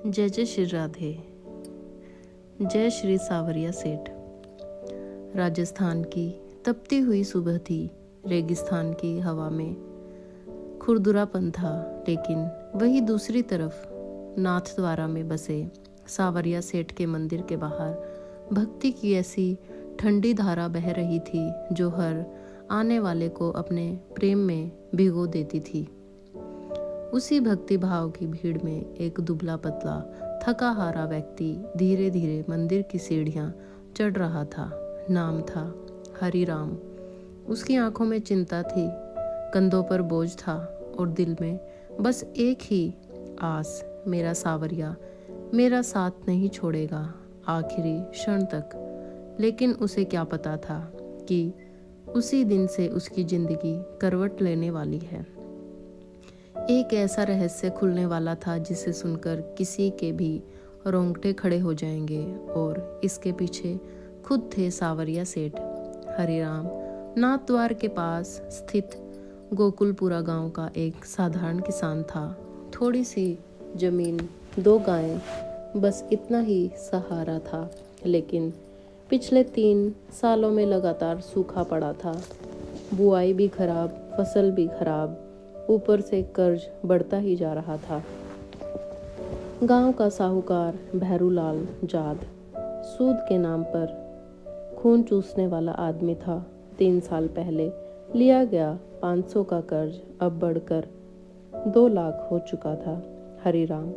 जय जय श्री राधे। जय श्री सावरिया सेठ। राजस्थान की तपती हुई सुबह थी। रेगिस्तान की हवा में खुरदुरापन था, लेकिन वही दूसरी तरफ नाथद्वारा में बसे सावरिया सेठ के मंदिर के बाहर भक्ति की ऐसी ठंडी धारा बह रही थी जो हर आने वाले को अपने प्रेम में भिगो देती थी। उसी भक्ति भाव की भीड़ में एक दुबला पतला थका हारा व्यक्ति धीरे धीरे मंदिर की सीढ़ियां चढ़ रहा था। नाम था हरिराम। उसकी आंखों में चिंता थी, कंधों पर बोझ था और दिल में बस एक ही आस, मेरा सावरिया मेरा साथ नहीं छोड़ेगा आखिरी क्षण तक। लेकिन उसे क्या पता था कि उसी दिन से उसकी जिंदगी करवट लेने वाली है। एक ऐसा रहस्य खुलने वाला था जिसे सुनकर किसी के भी रोंगटे खड़े हो जाएंगे, और इसके पीछे खुद थे सावरिया सेठ। हरिराम नाथद्वार के पास स्थित गोकुलपुरा गांव का एक साधारण किसान था। थोड़ी सी जमीन, 2 गायें, बस इतना ही सहारा था। लेकिन पिछले 3 सालों में लगातार सूखा पड़ा था। बुआई भी खराब, फसल भी खराब, ऊपर से कर्ज बढ़ता ही जा रहा था। गांव का साहूकार भैरूलाल जाद सूद के नाम पर खून चूसने वाला आदमी था। 3 साल पहले लिया गया 500 का कर्ज अब बढ़कर 2 लाख हो चुका था। हरिराम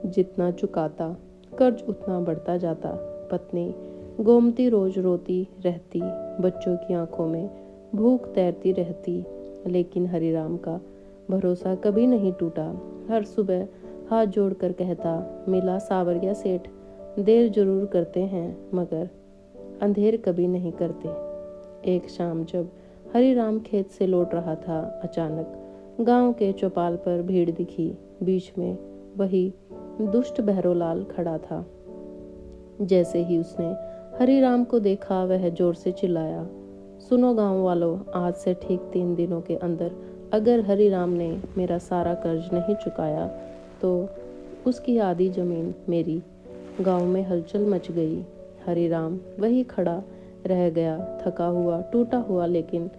जितना चुकाता, कर्ज उतना बढ़ता जाता। पत्नी गोमती रोज रोती रहती, बच्चों की आंखों में भूख तैरती रहती, लेकिन हरिराम का भरोसा कभी नहीं टूटा। हर सुबह हाथ जोड़कर कहता, मिला सावरिया सेठ, देर जरूर करते हैं मगर अंधेर कभी नहीं करते। एक शाम जब हरिराम खेत से लौट रहा था, अचानक गांव के चौपाल पर भीड़ दिखी। बीच में वही दुष्ट भैरोलाल खड़ा था। जैसे ही उसने हरिराम को देखा, वह जोर से चिल्लाया, सुनो गांव वालों, आज से ठीक 3 दिनों के अंदर अगर हरिराम ने मेरा सारा कर्ज नहीं चुकाया तो उसकी आधी जमीन मेरी। गांव में हलचल मच गई। हरिराम वही खड़ा रह गया, थका हुआ, टूटा हुआ, लेकिन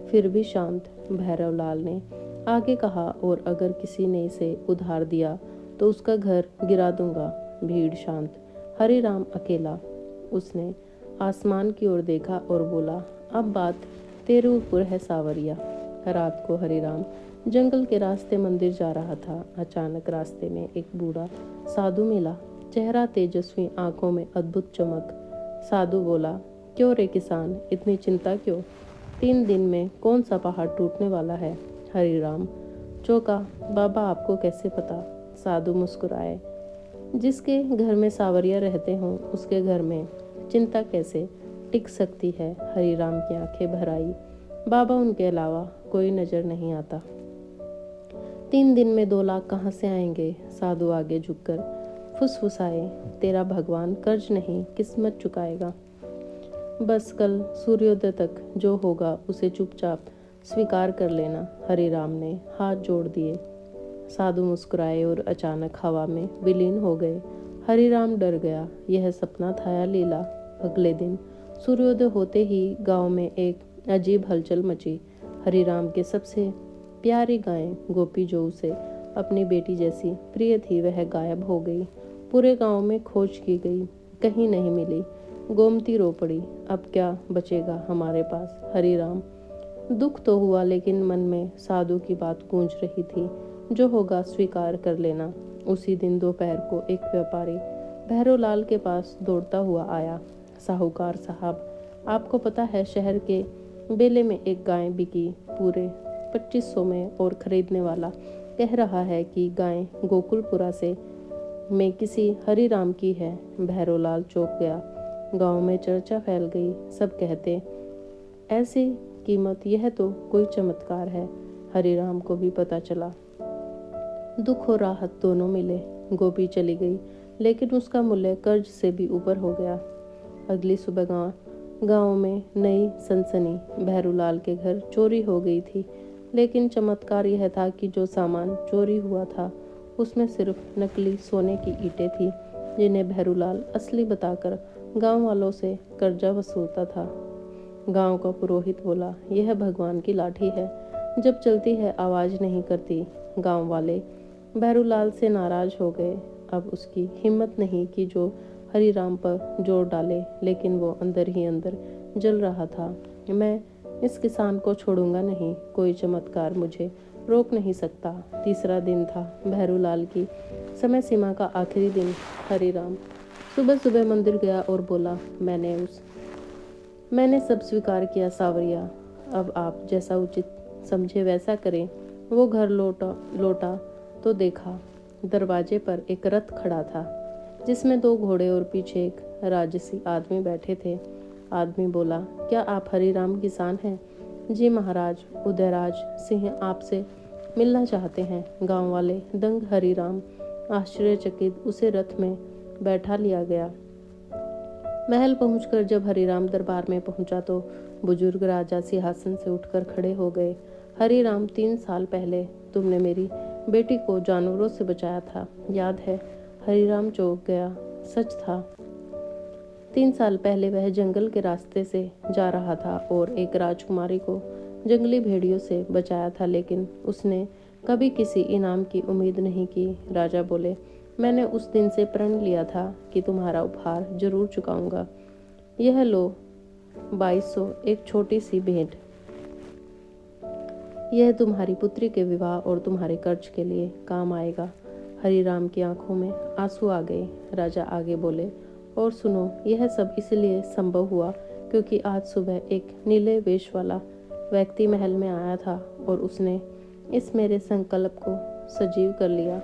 फिर भी शांत। भैरवलाल ने आगे कहा, और अगर किसी ने इसे उधार दिया तो उसका घर गिरा दूंगा। भीड़ शांत, हरिराम अकेला। उसने आसमान की ओर देखा और बोला, अब बात तेरे ऊपर है सावरिया। रात को हरिराम जंगल के रास्ते मंदिर जा रहा था। अचानक रास्ते में एक बूढ़ा साधु मिला। चेहरा तेजस्वी, आंखों में अद्भुत चमक। साधु बोला, क्यों रे किसान, इतनी चिंता क्यों? 3 दिन में कौन सा पहाड़ टूटने वाला है? हरिराम चौंका, बाबा आपको कैसे पता? साधु मुस्कुराए, जिसके घर में सावरिया रहते हों उसके घर में चिंता कैसे टिक सकती है? हरिराम की आंखें भर आई। बाबा, उनके अलावा कोई नजर नहीं आता। 3 दिन में 2 लाख कहाँ से आएंगे? साधु आगे झुककर फुसफुसाए, तेरा भगवान कर्ज नहीं किस्मत चुकाएगा। बस कल सूर्योदय तक जो होगा उसे चुपचाप स्वीकार कर लेना। हरिराम ने हाथ जोड़ दिए। साधु मुस्कुराए और अचानक हवा में विलीन हो गए। हरिराम डर गया, यह सपना था या लीला? अगले दिन सूर्योदय होते ही गांव में एक अजीब हलचल मची। हरिराम के सबसे प्यारी गाय गोपी, जो उसे अपनी बेटी जैसी प्रिय थी, वह गायब हो गई। पूरे गांव में खोज की गई, कहीं नहीं मिली। गोमती रो पड़ी, अब क्या बचेगा हमारे पास? हरिराम दुख तो हुआ, लेकिन मन में साधु की बात गूंज रही थी, जो होगा स्वीकार कर लेना। उसी दिन दोपहर को एक व्यापारी भैरोलाल के पास दौड़ता हुआ आया। साहूकार साहब, आपको पता है शहर के बेले में एक गाय बिकी पूरे 2500 में, और खरीदने वाला कह रहा है कि गाय गोकुलपुरा से में किसी हरिराम की है। भैरोलाल चौंक गया। गांव में चर्चा फैल गई। सब कहते, ऐसी कीमत, यह तो कोई चमत्कार है। हरिराम को भी पता चला। दुख और राहत दोनों मिले। गोपी चली गई, लेकिन उसका मूल्य कर्ज से भी ऊपर हो गया। अगली सुबह गांव में नई सनसनी। भैरूलाल के घर चोरी हो गई थी, लेकिन चमत्कार यह था कि जो सामान चोरी हुआ था उसमें सिर्फ नकली सोने की ईंटें थी जिन्हें भैरूलाल असली बताकर गांव वालों से कर्जा वसूलता था। गांव का पुरोहित बोला, यह भगवान की लाठी है, जब चलती है आवाज नहीं करती। गांव वाले भैरूलाल से नाराज हो गए। अब उसकी हिम्मत नहीं कि जो हरिराम पर जोर डाले, लेकिन वो अंदर ही अंदर जल रहा था। मैं इस किसान को छोड़ूंगा नहीं, कोई चमत्कार मुझे रोक नहीं सकता। तीसरा दिन था भैरूलाल की समय सीमा का आखिरी दिन। हरिराम सुबह सुबह मंदिर गया और बोला, मैंने सब स्वीकार किया सावरिया, अब आप जैसा उचित समझे वैसा करें। वो घर लौटा तो देखा दरवाजे पर एक रथ खड़ा था जिसमें 2 घोड़े और पीछे एक राजसी आदमी बैठे थे। आदमी बोला, क्या आप हरिराम किसान हैं? जी महाराज, उदयराज सिंह आपसे मिलना चाहते हैं। गांव वाले दंग। हरिराम आश्चर्यचकित उसे रथ में बैठा लिया गया। महल पहुंचकर जब हरिराम दरबार में पहुंचा तो बुजुर्ग राजा सिंहासन से उठकर खड़े हो गए। हरिराम, 3 साल पहले तुमने मेरी बेटी को जानवरों से बचाया था, याद है? हरिराम चौंक गया। सच था। 3 साल पहले वह जंगल के रास्ते से जा रहा था और एक राजकुमारी को जंगली भेड़ियों से बचाया था, लेकिन उसने कभी किसी इनाम की उम्मीद नहीं की। राजा बोले, मैंने उस दिन से प्रण लिया था कि तुम्हारा उपहार जरूर चुकाऊंगा। यह लो 2200, एक छोटी सी भेंट। यह तुम्हारी पुत्री के विवाह और तुम्हारे कर्ज के लिए काम आएगा। हरिराम की आंखों में आंसू आ गए। राजा आगे बोले, और सुनो, यह सब इसलिए संभव हुआ क्योंकि आज सुबह एक नीले वेश वाला व्यक्ति महल में आया था और उसने इस मेरे संकल्प को सजीव कर लिया।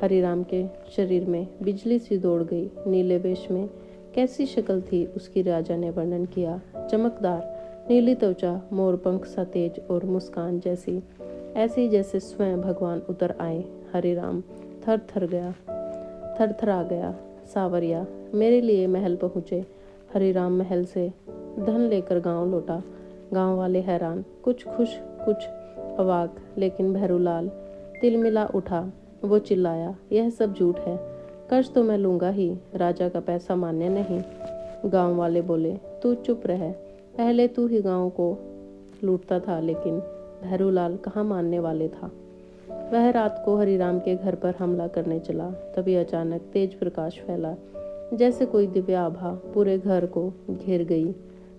हरिराम के शरीर में बिजली सी दौड़ गई। नीले वेश में कैसी शक्ल थी उसकी, राजा ने वर्णन किया। चमकदार नीली त्वचा, मोरपंख सा तेज और मुस्कान जैसी, ऐसी जैसे स्वयं भगवान उतर आए। हरिराम थरथरा गया। सावरिया मेरे लिए महल पहुंचे। हरिराम महल से धन लेकर गांव लौटा। गांव वाले हैरान, कुछ खुश कुछ अवाक, लेकिन भैरूलाल तिलमिला उठा। वो चिल्लाया, यह सब झूठ है, कर्ज तो मैं लूंगा ही, राजा का पैसा मान्य नहीं। गांव वाले बोले, तू चुप रह, पहले तू ही गांव को लूटता था, लेकिन भैरूलाल कहाँ मानने वाले था। वह रात को हरिराम के घर पर हमला करने चला। तभी अचानक तेज प्रकाश फैला, जैसे कोई दिव्य आभा पूरे घर को घेर गई।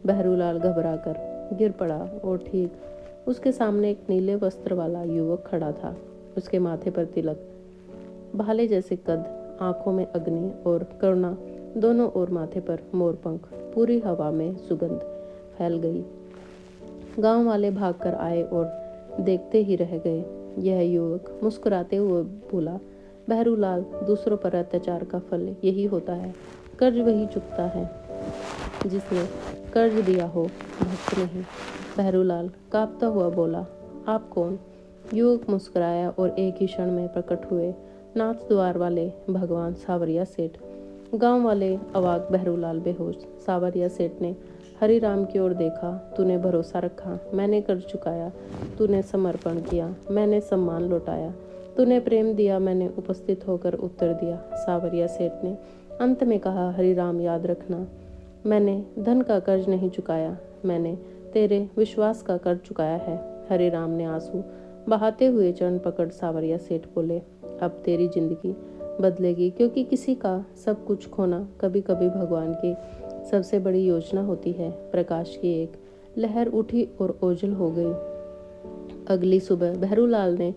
भैरूलाल घबराकर गिर पड़ा और ठीक उसके सामने एक नीले वस्त्र वाला युवक खड़ा था। उसके माथे पर तिलक, भाले जैसे कद, आंखों में अग्नि और करुणा, दोनों ओर माथे पर मोरपंख। पूरी हवा में सुगंध फैल गई। गांव वाले भागकर आए और देखते ही रह गए। यह युवक मुस्कुराते हुए बोला, भैरूलाल, दूसरों पर अत्याचार का फल यही होता है। कर्ज वही चुकता है जिसने कर्ज दिया हो, भक्त नहीं। भैरूलाल कांपता हुआ बोला, आप कौन? युवक मुस्कुराया और एक ही क्षण में प्रकट हुए नाथ द्वार वाले भगवान सावरिया सेठ। गांव वाले अवाक, भैरूलाल बेहोश। सावरिया सेठ ने हरिराम की ओर देखा। तूने भरोसा रखा, मैंने कर्ज चुकाया। तूने समर्पण किया, मैंने सम्मान लौटाया। तूने प्रेम दिया, मैंने उपस्थित होकर उत्तर दिया। सावरिया सेठ ने अंत में कहा, हरिराम याद रखना, मैंने धन का कर्ज नहीं चुकाया, मैंने तेरे विश्वास का कर्ज चुकाया है। हरिराम ने आंसू बहाते हुए चरण पकड़ सावरिया सेठ बोले, अब तेरी जिंदगी बदलेगी, क्योंकि किसी का सब कुछ खोना कभी कभी भगवान की सबसे बड़ी योजना होती है। प्रकाश की एक लहर उठी और ओझल हो गई। अगली सुबह भैरूलाल ने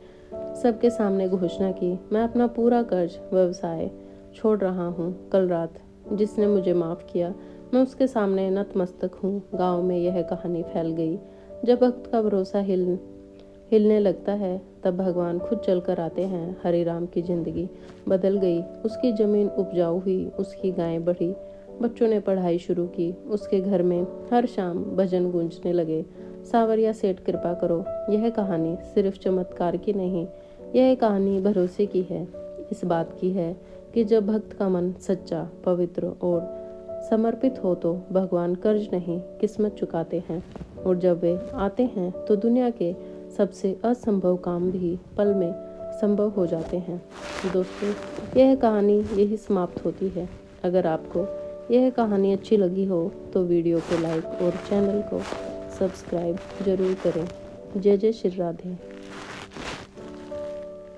सबके सामने घोषणा की, मैं अपना पूरा कर्ज व्यवसाय छोड़ रहा हूँ। कल रात जिसने मुझे माफ किया, मैं उसके सामने नतमस्तक हूँ। गांव में यह कहानी फैल गई। जब भक्त का भरोसा हिलने लगता है, तब भगवान खुद चल कर आते हैं। हरिराम की जिंदगी बदल गई। उसकी जमीन उपजाऊ हुई, उसकी गायें बढ़ी, बच्चों ने पढ़ाई शुरू की। उसके घर में हर शाम भजन गूंजने लगे। सावरिया सेठ, कृपा करो, यह कहानी सिर्फ चमत्कार की नहीं, यह कहानी भरोसे की है। इस बात की है कि जब भक्त का मन सच्चा, पवित्र और समर्पित हो तो भगवान कर्ज नहीं, किस्मत चुकाते हैं। और जब वे आते हैं तो दुनिया के सबसे असंभव काम भी पल में संभव हो जाते हैं। दोस्तों, यह कहानी यही समाप्त होती है। अगर आपको यह कहानी अच्छी लगी हो तो वीडियो को लाइक और चैनल को सब्सक्राइब जरूर करें। जय जय श्री राधे।